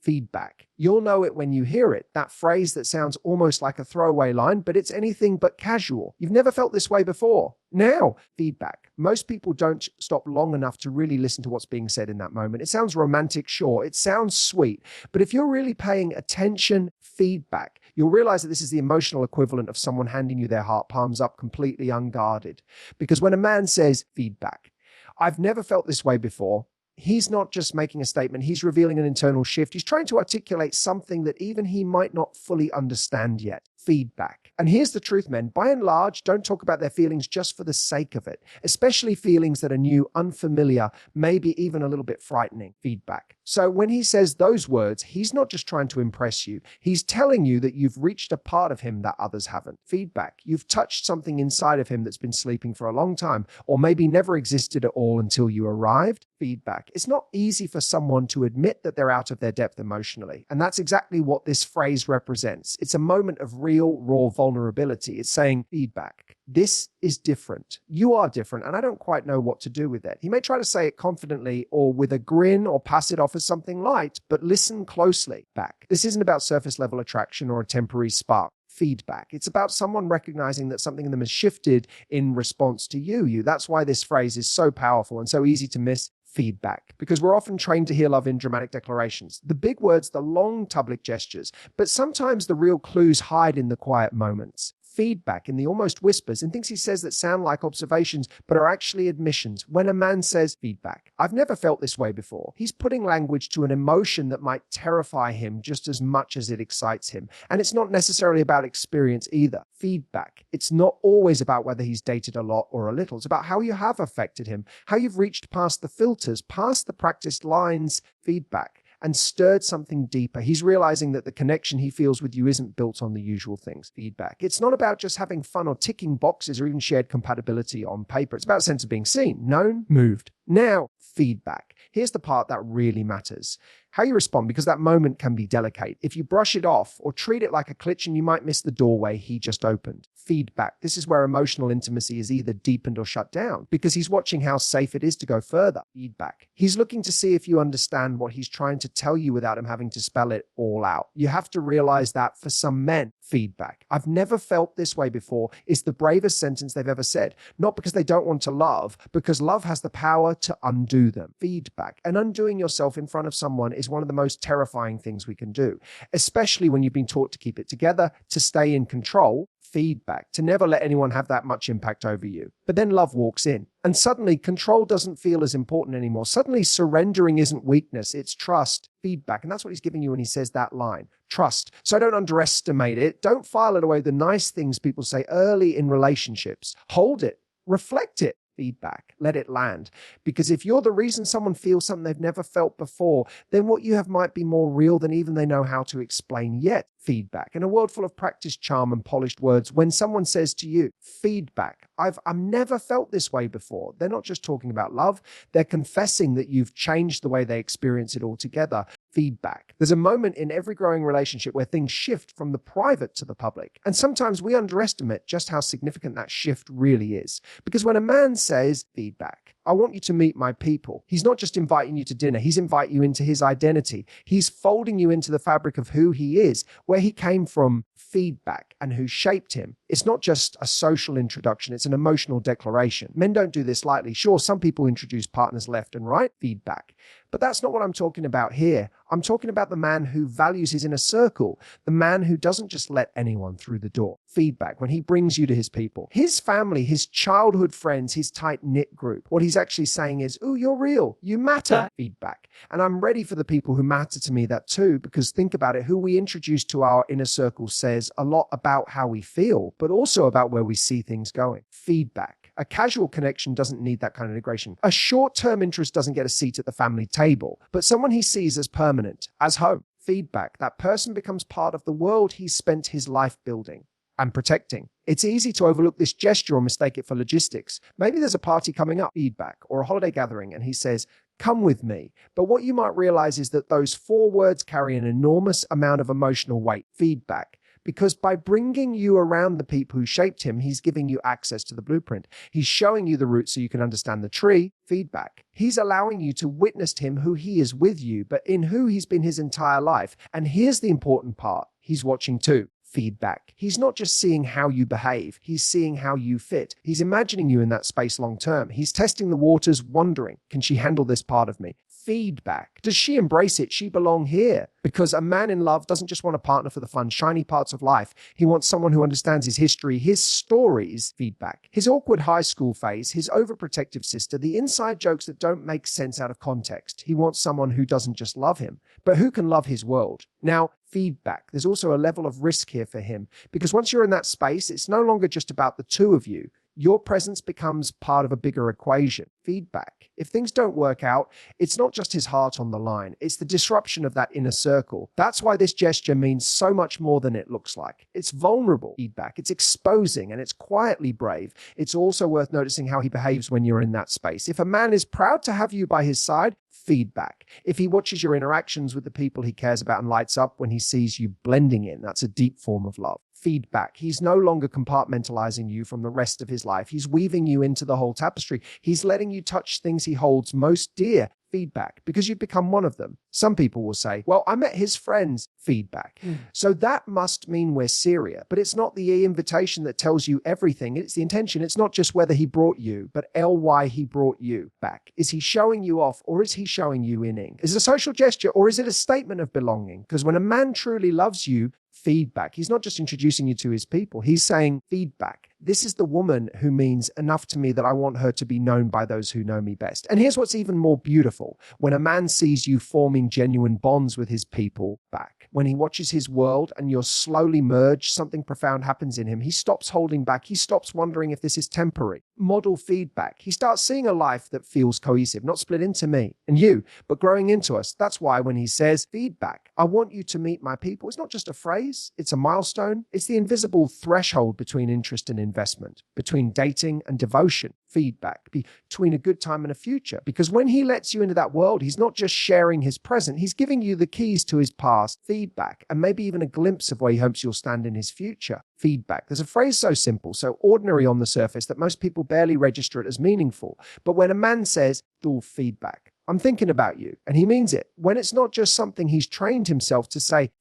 feedback. You'll know it when you hear it, that phrase that sounds almost like a throwaway line, but it's anything but casual. You've never felt this way before. Now, feedback. Most people don't stop long enough to really listen to what's being said in that moment. It sounds romantic, sure. It sounds sweet. But if you're really paying attention, feedback, you'll realize that this is the emotional equivalent of someone handing you their heart, palms up, completely unguarded. Because when a man says feedback, I've never felt this way before, he's not just making a statement, he's revealing an internal shift. He's trying to articulate something that even he might not fully understand yet. Feedback. And here's the truth, men. By and large, don't talk about their feelings just for the sake of it, especially feelings that are new, unfamiliar, maybe even a little bit frightening. Feedback. So when he says those words, he's not just trying to impress you. He's telling you that you've reached a part of him that others haven't. Feedback. You've touched something inside of him that's been sleeping for a long time, or maybe never existed at all until you arrived. Feedback. It's not easy for someone to admit that they're out of their depth emotionally. And that's exactly what this phrase represents. It's a moment of real, raw vulnerability. It's saying feedback. This is different. You are different, and I don't quite know what to do with it. He may try to say it confidently or with a grin or pass it off as something light, but listen closely. Back. This isn't about surface level attraction or a temporary spark. Feedback. It's about someone recognizing that something in them has shifted in response to you. That's why this phrase is so powerful and so easy to miss. Feedback, because we're often trained to hear love in dramatic declarations, the big words, the long public gestures, but sometimes the real clues hide in the quiet moments. Feedback in the almost whispers and things he says that sound like observations but are actually admissions. When a man says feedback, I've never felt this way before, he's putting language to an emotion that might terrify him just as much as it excites him. And it's not necessarily about experience either. Feedback. It's not always about whether he's dated a lot or a little. It's about how you have affected him, how you've reached past the filters, past the practiced lines. Feedback. And stirred something deeper. He's realizing that the connection he feels with you isn't built on the usual things. Feedback. It's not about just having fun or ticking boxes or even shared compatibility on paper. It's about a sense of being seen, known, moved. Now, feedback. Here's the part that really matters. How you respond, because that moment can be delicate. If you brush it off or treat it like a cliché, you might miss the doorway he just opened. Feedback. This is where emotional intimacy is either deepened or shut down, because he's watching how safe it is to go further. Feedback. He's looking to see if you understand what he's trying to tell you without him having to spell it all out. You have to realize that for some men, feedback. I've never felt this way before is the bravest sentence they've ever said. Not because they don't want to love, because love has the power to undo them. Feedback. And undoing yourself in front of someone is one of the most terrifying things we can do, especially when you've been taught to keep it together, to stay in control. Feedback, to never let anyone have that much impact over you. But then love walks in, and suddenly control doesn't feel as important anymore. Suddenly surrendering isn't weakness, it's trust. Feedback, and that's what he's giving you when he says that line. Trust. So don't underestimate it. Don't file it away. The nice things people say early in relationships. Hold it. Reflect it. Feedback. Let it land. Because if you're the reason someone feels something they've never felt before, then what you have might be more real than even they know how to explain yet. Feedback. In a world full of practiced charm and polished words, when someone says to you, feedback, I've never felt this way before, they're not just talking about love, they're confessing that you've changed the way they experience it altogether. Feedback. There's a moment in every growing relationship where things shift from the private to the public. And sometimes we underestimate just how significant that shift really is. Because when a man says feedback, I want you to meet my people, he's not just inviting you to dinner, he's inviting you into his identity. He's folding you into the fabric of who he is, where he came from. Feedback, and who shaped him. It's not just a social introduction, it's an emotional declaration. Men don't do this lightly. Sure, some people introduce partners left and right. Feedback. But that's not what I'm talking about here. I'm talking about the man who values his inner circle, the man who doesn't just let anyone through the door. Feedback, when he brings you to his people, his family, his childhood friends, his tight-knit group. What he's actually saying is, ooh, you're real, you matter. Feedback. And I'm ready for the people who matter to me that too, because think about it, who we introduce to our inner circle says a lot about how we feel, but also about where we see things going. Feedback. A casual connection doesn't need that kind of integration. A short-term interest doesn't get a seat at the family table, but someone he sees as permanent, as home. Feedback. That person becomes part of the world he's spent his life building and protecting. It's easy to overlook this gesture or mistake it for logistics. Maybe there's a party coming up, feedback, or a holiday gathering, and he says, come with me. But what you might realize is that those 4 words carry an enormous amount of emotional weight. Feedback. Because by bringing you around the people who shaped him, he's giving you access to the blueprint. He's showing you the route so you can understand the tree. Feedback. He's allowing you to witness him, who he is with you, but in who he's been his entire life. And here's the important part. He's watching too. Feedback. He's not just seeing how you behave, he's seeing how you fit. He's imagining you in that space long term. He's testing the waters, wondering, can she handle this part of me? Feedback. Does she embrace it? She belong here. Because a man in love doesn't just want a partner for the fun, shiny parts of life. He wants someone who understands his history, his stories. Feedback. His awkward high school phase, his overprotective sister, the inside jokes that don't make sense out of context. He wants someone who doesn't just love him, but who can love his world. Now, feedback. There's also a level of risk here for him, because once you're in that space, it's no longer just about the two of you. Your presence becomes part of a bigger equation. Feedback. If things don't work out, it's not just his heart on the line. It's the disruption of that inner circle. That's why this gesture means so much more than it looks like. It's vulnerable feedback. It's exposing, and it's quietly brave. It's also worth noticing how he behaves when you're in that space. If a man is proud to have you by his side, feedback. If he watches your interactions with the people he cares about and lights up when he sees you blending in, that's a deep form of love. Feedback. He's no longer compartmentalizing you from the rest of his life. He's weaving you into the whole tapestry. He's letting you touch things he holds most dear. Feedback, because you've become one of them. Some people will say, well, I met his friends. Feedback. So that must mean we're serious, but it's not the invitation that tells you everything. It's the intention. It's not just whether he brought you, but why he brought you back. Is he showing you off, or is he showing you inning? Is it a social gesture, or is it a statement of belonging? Because when a man truly loves you, feedback. He's not just introducing you to his people. He's saying feedback. This is the woman who means enough to me that I want her to be known by those who know me best. And here's what's even more beautiful. When a man sees you forming genuine bonds with his people back, when he watches his world and you're slowly merged, something profound happens in him. He stops holding back. He stops wondering if this is temporary. Model feedback. He starts seeing a life that feels cohesive, not split into me and you, but growing into us. That's why when he says feedback, I want you to meet my people, it's not just a phrase, it's a milestone. It's the invisible threshold between interest and investment, between dating and devotion. Feedback, between a good time and a future. Because when he lets you into that world, he's not just sharing his present, he's giving you the keys to his past. Feedback, and maybe even a glimpse of where he hopes you'll stand in his future. Feedback. There's a phrase so simple, so ordinary on the surface that most people barely register it as meaningful. But when a man says, "Full feedback, I'm thinking about you," and he means it, when it's not just something he's trained himself to say,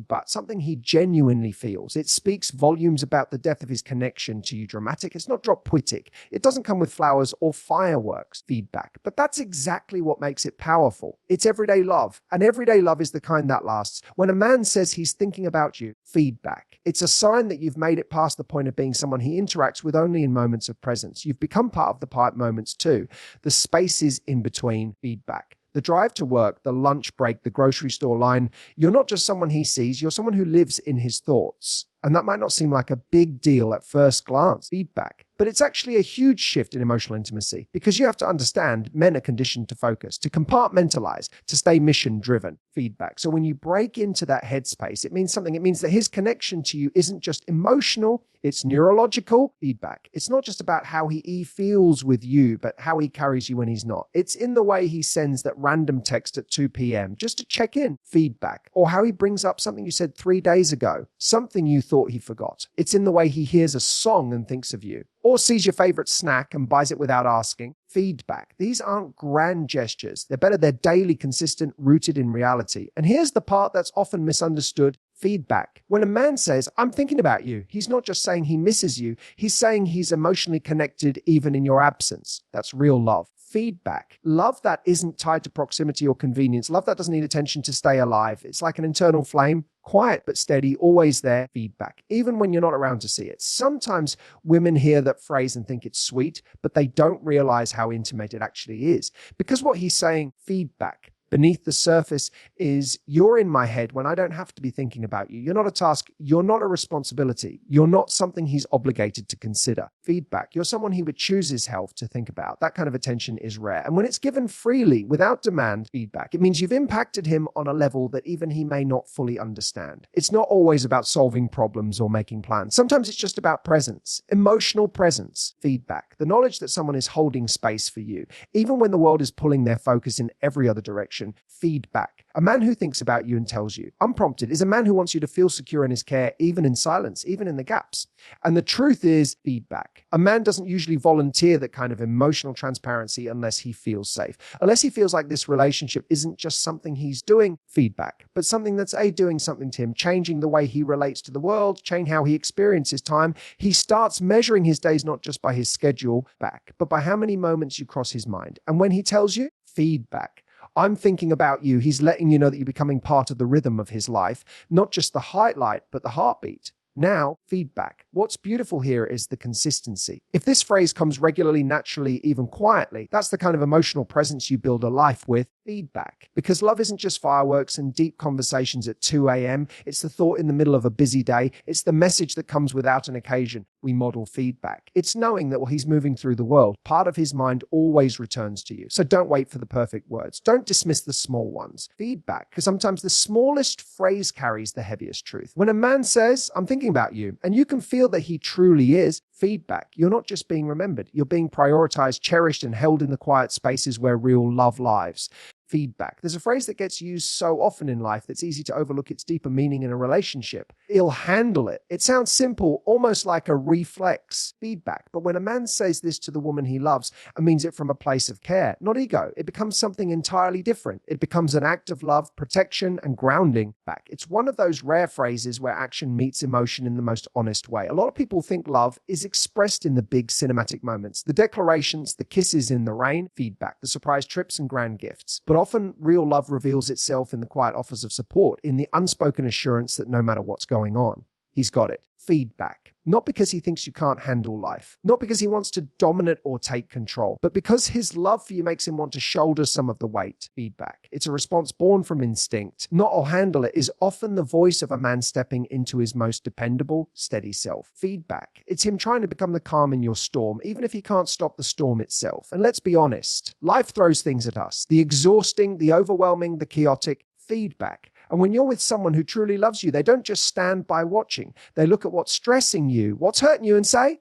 but something he genuinely feels. It speaks volumes about the depth of his connection to you. Dramatic. It's not drop poetic. It doesn't come with flowers or fireworks. Feedback. But that's exactly what makes it powerful. It's everyday love. And everyday love is the kind that lasts. When a man says he's thinking about you, feedback. It's a sign that you've made it past the point of being someone he interacts with only in moments of presence. You've become part of the part moments too. The spaces in between. Feedback. The drive to work, the lunch break, the grocery store line. You're not just someone he sees, you're someone who lives in his thoughts. And that might not seem like a big deal at first glance. Feedback. But it's actually a huge shift in emotional intimacy, because you have to understand men are conditioned to focus, to compartmentalize, to stay mission driven. Feedback. So when you break into that headspace, it means something. It means that his connection to you isn't just emotional, it's neurological. Feedback. It's not just about how he feels with you, but how he carries you when he's not. It's in the way he sends that random text at 2 p.m. just to check in. Feedback. Or how he brings up something you said 3 days ago, something you thought he forgot. It's in the way he hears a song and thinks of you, or sees your favorite snack and buys it without asking. Feedback. These aren't grand gestures. They're daily, consistent, rooted in reality. And here's the part that's often misunderstood. Feedback. When a man says, I'm thinking about you, he's not just saying he misses you, he's saying he's emotionally connected even in your absence. That's real love. Feedback. Love that isn't tied to proximity or convenience. Love that doesn't need attention to stay alive. It's like an internal flame, quiet but steady, always there. Feedback. Even when you're not around to see it. Sometimes women hear that phrase and think it's sweet, but they don't realize how intimate it actually is. Because what he's saying, feedback, beneath the surface is, you're in my head when I don't have to be thinking about you. You're not a task. You're not a responsibility. You're not something he's obligated to consider. Feedback. You're someone he would choose his health to think about. That kind of attention is rare. And when it's given freely, without demand, feedback, it means you've impacted him on a level that even he may not fully understand. It's not always about solving problems or making plans. Sometimes it's just about presence, emotional presence. Feedback. The knowledge that someone is holding space for you, even when the world is pulling their focus in every other direction. protection. Feedback. A man who thinks about you and tells you, unprompted, is a man who wants you to feel secure in his care, even in silence, even in the gaps. And the truth is feedback. A man doesn't usually volunteer that kind of emotional transparency unless he feels safe, unless he feels like this relationship isn't just something he's doing, feedback, but something that's doing something to him, changing the way he relates to the world, changing how he experiences time. He starts measuring his days not just by his schedule back, but by how many moments you cross his mind. And when he tells you, feedback. I'm thinking about you. He's letting you know that you're becoming part of the rhythm of his life, not just the highlight, but the heartbeat. Now, feedback. What's beautiful here is the consistency. If this phrase comes regularly, naturally, even quietly, that's the kind of emotional presence you build a life with. Feedback. Because love isn't just fireworks and deep conversations at 2 a.m. It's the thought in the middle of a busy day. It's the message that comes without an occasion. We model feedback. It's knowing that while he's moving through the world, part of his mind always returns to you. So don't wait for the perfect words. Don't dismiss the small ones. Feedback, because sometimes the smallest phrase carries the heaviest truth. When a man says, I'm thinking about you, and you can feel that he truly is, feedback. You're not just being remembered. You're being prioritized, cherished, and held in the quiet spaces where real love lives. Feedback. There's a phrase that gets used so often in life that's easy to overlook its deeper meaning in a relationship. He'll handle it. It sounds simple, almost like a reflex. Feedback. But when a man says this to the woman he loves and means it from a place of care, not ego, it becomes something entirely different. It becomes an act of love, protection, and grounding back. It's one of those rare phrases where action meets emotion in the most honest way. A lot of people think love is expressed in the big cinematic moments, the declarations, the kisses in the rain, feedback, the surprise trips and grand gifts. But often real love reveals itself in the quiet offers of support, in the unspoken assurance that no matter what's going on, he's got it. Feedback. Not because he thinks you can't handle life, not because he wants to dominate or take control, but because his love for you makes him want to shoulder some of the weight. Feedback. It's a response born from instinct. Not I'll handle it is often the voice of a man stepping into his most dependable, steady self. Feedback. It's him trying to become the calm in your storm, even if he can't stop the storm itself. And let's be honest, life throws things at us. The exhausting, the overwhelming, the chaotic. Feedback. And when you're with someone who truly loves you, they don't just stand by watching. They look at what's stressing you, what's hurting you, and say,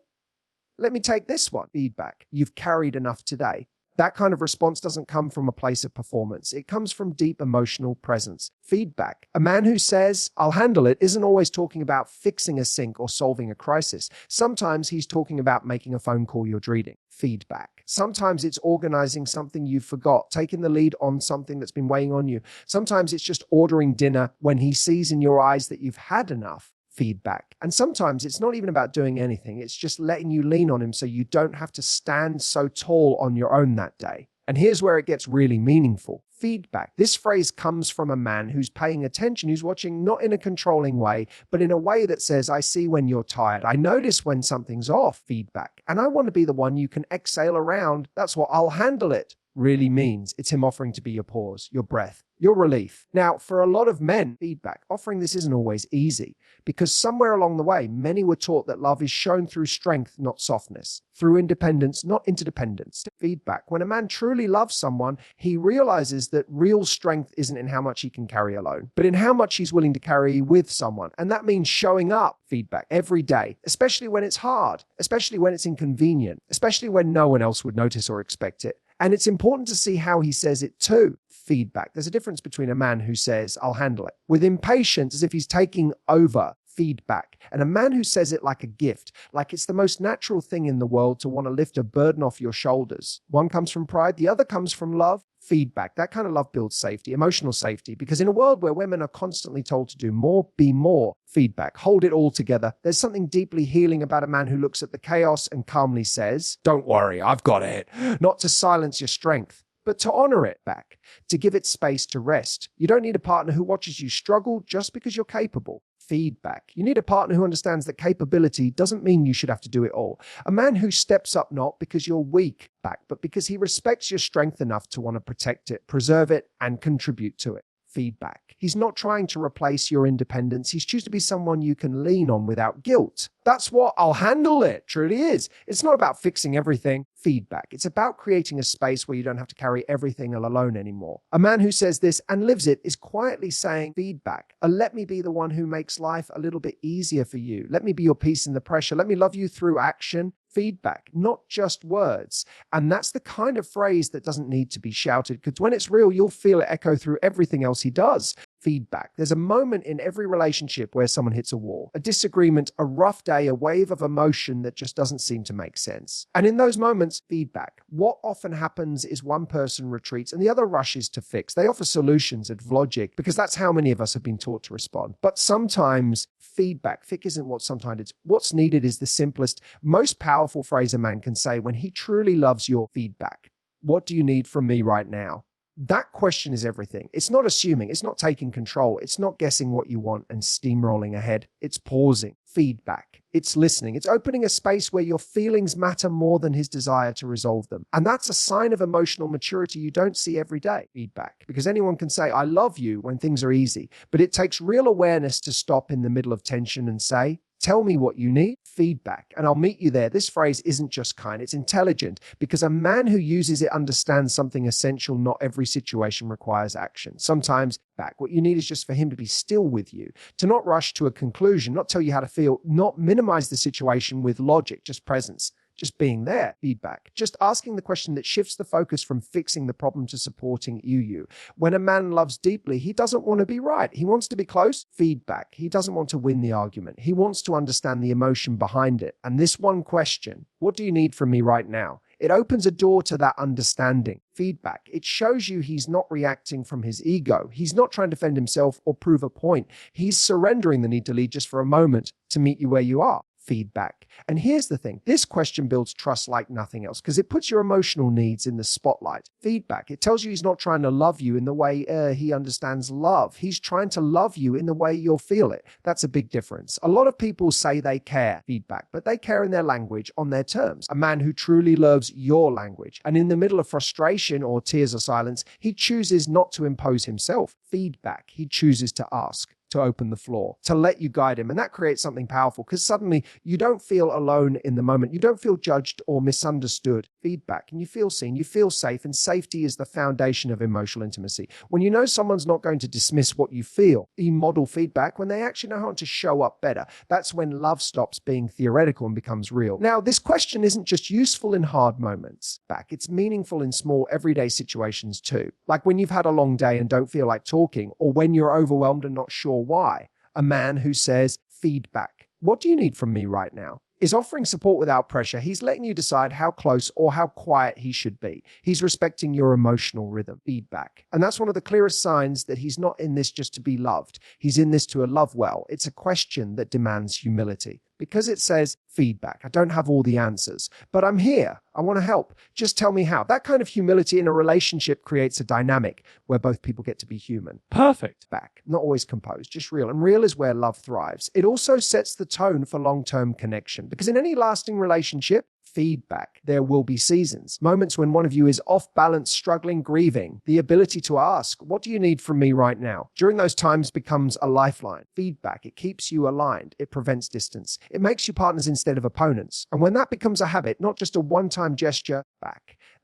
let me take this one. Feedback. You've carried enough today. That kind of response doesn't come from a place of performance. It comes from deep emotional presence. Feedback. A man who says, I'll handle it, isn't always talking about fixing a sink or solving a crisis. Sometimes he's talking about making a phone call you're dreading. Feedback. Sometimes it's organizing something you forgot, taking the lead on something that's been weighing on you. Sometimes it's just ordering dinner when he sees in your eyes that you've had enough. Feedback. And sometimes it's not even about doing anything. It's just letting you lean on him so you don't have to stand so tall on your own that day. And here's where it gets really meaningful. Feedback. This phrase comes from a man who's paying attention, who's watching not in a controlling way, but in a way that says, I see when you're tired. I notice when something's off. Feedback. And I want to be the one you can exhale around. That's what I'll handle it really means. It's him offering to be your pause, your breath, your relief. Now, for a lot of men, feedback, offering this isn't always easy because somewhere along the way, many were taught that love is shown through strength, not softness, through independence, not interdependence. Feedback. When a man truly loves someone, he realizes that real strength isn't in how much he can carry alone, but in how much he's willing to carry with someone. And that means showing up, feedback, every day, especially when it's hard, especially when it's inconvenient, especially when no one else would notice or expect it. And it's important to see how he says it too. Feedback. There's a difference between a man who says, I'll handle it, with impatience as if he's taking over. Feedback. And a man who says it like a gift, like it's the most natural thing in the world to want to lift a burden off your shoulders. One comes from pride, the other comes from love. Feedback. That kind of love builds safety, emotional safety, because in a world where women are constantly told to do more, be more. Feedback. Hold it all together. There's something deeply healing about a man who looks at the chaos and calmly says, don't worry, I've got it. Not to silence your strength, but to honor it back, to give it space to rest. You don't need a partner who watches you struggle just because you're capable. Feedback. You need a partner who understands that capability doesn't mean you should have to do it all. A man who steps up not because you're weak back, but because he respects your strength enough to want to protect it, preserve it, and contribute to it. Feedback. He's not trying to replace your independence. He's choosing to be someone you can lean on without guilt. That's what I'll handle it truly is. It's not about fixing everything. Feedback. It's about creating a space where you don't have to carry everything alone anymore. A man who says this and lives it is quietly saying feedback. Let me be the one who makes life a little bit easier for you. Let me be your peace in the pressure. Let me love you through action. feedback, not just words. And that's the kind of phrase that doesn't need to be shouted, because when it's real, you'll feel it echo through everything else he does. Feedback. There's a moment in every relationship where someone hits a wall, a disagreement, a rough day, a wave of emotion that just doesn't seem to make sense. And in those moments, feedback. What often happens is one person retreats and the other rushes to fix. They offer solutions of logic because that's how many of us have been taught to respond. But sometimes feedback isn't what sometimes it's what's needed is the simplest, most powerful phrase a man can say when he truly loves your feedback. What do you need from me right now? That question is everything. It's not assuming, it's not taking control, it's not guessing what you want and steamrolling ahead. It's pausing, feedback, it's listening, it's opening a space where your feelings matter more than his desire to resolve them. And that's a sign of emotional maturity you don't see every day. Feedback, because anyone can say, I love you when things are easy, but it takes real awareness to stop in the middle of tension and say, tell me what you need, feedback, and I'll meet you there. This phrase isn't just kind, it's intelligent, because a man who uses it understands something essential. Not every situation requires action. Sometimes what you need is just for him to be still with you, to not rush to a conclusion, not tell you how to feel, not minimize the situation with logic, just presence. Just being there, feedback. Just asking the question that shifts the focus from fixing the problem to supporting you. When a man loves deeply, he doesn't want to be right. He wants to be close, feedback. He doesn't want to win the argument. He wants to understand the emotion behind it. And this one question, what do you need from me right now? It opens a door to that understanding. Feedback. It shows you he's not reacting from his ego. He's not trying to defend himself or prove a point. He's surrendering the need to lead just for a moment to meet you where you are. Feedback. And here's the thing, this question builds trust like nothing else because it puts your emotional needs in the spotlight. Feedback. It tells you he's not trying to love you in the way he understands love. He's trying to love you in the way you'll feel it. That's a big difference. A lot of people say they care, feedback, but they care in their language on their terms. A man who truly loves your language, and in the middle of frustration or tears or silence, he chooses not to impose himself. Feedback. He chooses to ask, to open the floor, to let you guide him. And that creates something powerful because suddenly you don't feel alone in the moment. You don't feel judged or misunderstood. Feedback, and you feel seen, you feel safe, and safety is the foundation of emotional intimacy. When you know someone's not going to dismiss what you feel, you model feedback when they actually know how to show up better. That's when love stops being theoretical and becomes real. Now, this question isn't just useful in hard moments. It's meaningful in small everyday situations too. Like when you've had a long day and don't feel like talking, or when you're overwhelmed and not sure why. A man who says, feedback, what do you need from me right now? Is offering support without pressure. He's letting you decide how close or how quiet he should be. He's respecting your emotional rhythm. Feedback. And that's one of the clearest signs that he's not in this just to be loved. He's in this to love well. It's a question that demands humility. Because it says feedback. I don't have all the answers, but I'm here. I want to help. Just tell me how. That kind of humility in a relationship creates a dynamic where both people get to be human. Perfect. Not always composed, just real. And real is where love thrives. It also sets the tone for long-term connection because in any lasting relationship, feedback, there will be seasons, moments when one of you is off balance, struggling, grieving. The ability to ask, what do you need from me right now? During those times becomes a lifeline. Feedback, it keeps you aligned. It prevents distance. It makes you partners instead of opponents. And when that becomes a habit, not just a one-time gesture,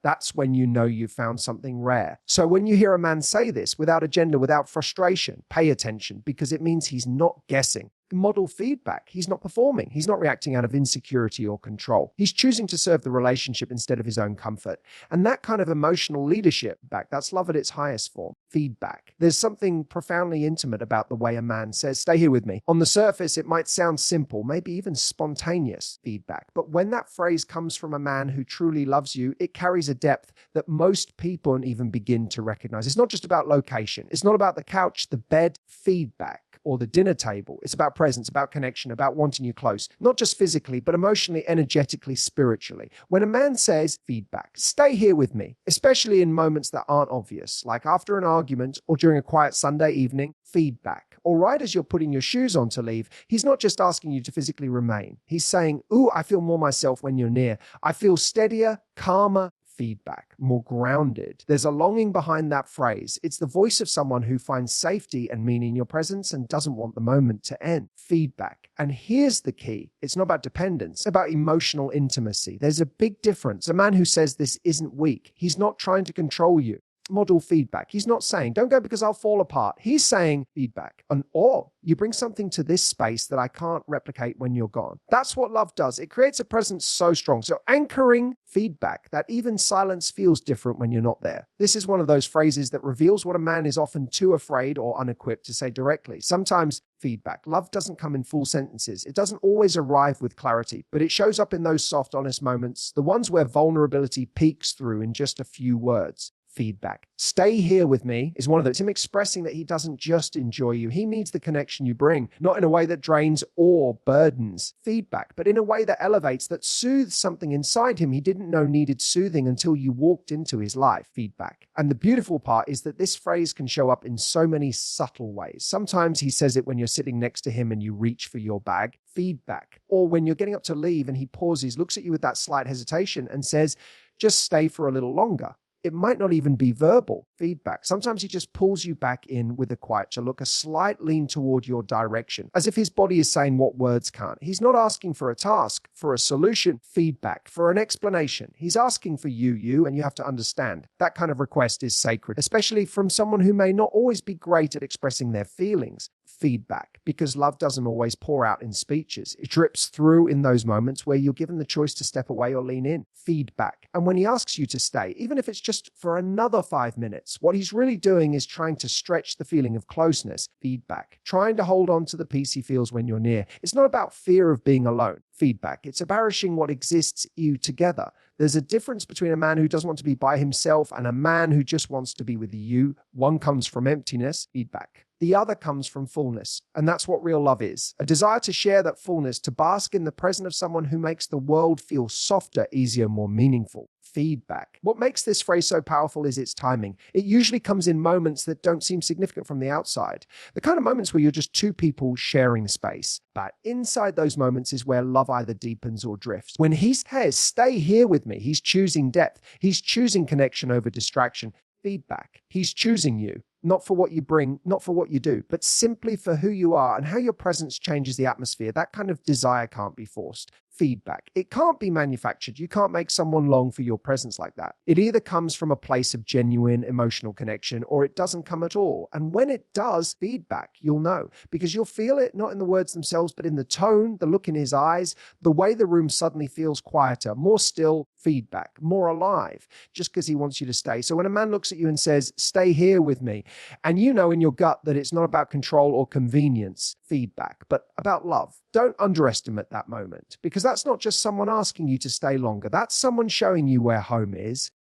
that's when you know you've found something rare. So when you hear a man say this without agenda, without frustration, pay attention because it means he's not guessing. Model feedback. He's not performing. He's not reacting out of insecurity or control. He's choosing to serve the relationship instead of his own comfort. And that kind of emotional leadership, that's love at its highest form. Feedback. There's something profoundly intimate about the way a man says, stay here with me. On the surface, it might sound simple, maybe even spontaneous feedback. But when that phrase comes from a man who truly loves you, it carries a depth that most people don't even begin to recognize. It's not just about location. It's not about the couch, the bed, feedback, or the dinner table. It's about presence, about connection, about wanting you close, not just physically, but emotionally, energetically, spiritually. When a man says feedback, stay here with me, especially in moments that aren't obvious, like after an argument or during a quiet Sunday evening, feedback. Or right as you're putting your shoes on to leave, he's not just asking you to physically remain. He's saying, ooh, I feel more myself when you're near. I feel steadier, calmer, feedback, more grounded. There's a longing behind that phrase. It's the voice of someone who finds safety and meaning in your presence and doesn't want the moment to end. Feedback. And here's the key. It's not about dependence, it's about emotional intimacy. There's a big difference. A man who says this isn't weak. He's not trying to control you. model feedback. He's not saying, don't go because I'll fall apart. He's saying feedback. Or you bring something to this space that I can't replicate when you're gone. That's what love does. It creates a presence so strong. So anchoring feedback, that even silence feels different when you're not there. This is one of those phrases that reveals what a man is often too afraid or unequipped to say directly. Sometimes feedback. Love doesn't come in full sentences. It doesn't always arrive with clarity, but it shows up in those soft, honest moments, the ones where vulnerability peeks through in just a few words. Feedback. Stay here with me is one of those. Him expressing that he doesn't just enjoy you. He needs the connection you bring, not in a way that drains or burdens. Feedback, but in a way that elevates, that soothes something inside him he didn't know needed soothing until you walked into his life. Feedback. And the beautiful part is that this phrase can show up in so many subtle ways. Sometimes he says it when you're sitting next to him and you reach for your bag. Feedback. Or when you're getting up to leave and he pauses, looks at you with that slight hesitation and says, just stay for a little longer. It might not even be verbal feedback. Sometimes he just pulls you back in with a quieter look, a slight lean toward your direction, as if his body is saying what words can't. He's not asking for a task, for a solution, feedback, for an explanation. He's asking for you, and you have to understand. That kind of request is sacred, especially from someone who may not always be great at expressing their feelings. Feedback, because love doesn't always pour out in speeches. It drips through in those moments where you're given the choice to step away or lean in. Feedback. And when he asks you to stay, even if it's just for another 5 minutes, what he's really doing is trying to stretch the feeling of closeness. Feedback. Trying to hold on to the peace he feels when you're near. It's not about fear of being alone. Feedback. It's abolishing what exists you together. There's a difference between a man who doesn't want to be by himself and a man who just wants to be with you. One comes from emptiness. Feedback. The other comes from fullness. And that's what real love is. A desire to share that fullness, to bask in the presence of someone who makes the world feel softer, easier, more meaningful. Feedback. What makes this phrase so powerful is its timing. It usually comes in moments that don't seem significant from the outside. The kind of moments where you're just two people sharing space. But inside those moments is where love either deepens or drifts. When he says, stay here with me, he's choosing depth. He's choosing connection over distraction. Feedback. He's choosing you. Not for what you bring, not for what you do, but simply for who you are and how your presence changes the atmosphere. That kind of desire can't be forced. Feedback. It can't be manufactured. You can't make someone long for your presence like that. It either comes from a place of genuine emotional connection or it doesn't come at all. And when it does, feedback, you'll know, because you'll feel it not in the words themselves, but in the tone, the look in his eyes, the way the room suddenly feels quieter, more still. Feedback, more alive, just because he wants you to stay. So when a man looks at you and says, stay here with me, and you know in your gut that it's not about control or convenience, feedback, but about love. Don't underestimate that moment, because that's not just someone asking you to stay longer. That's someone showing you where home is.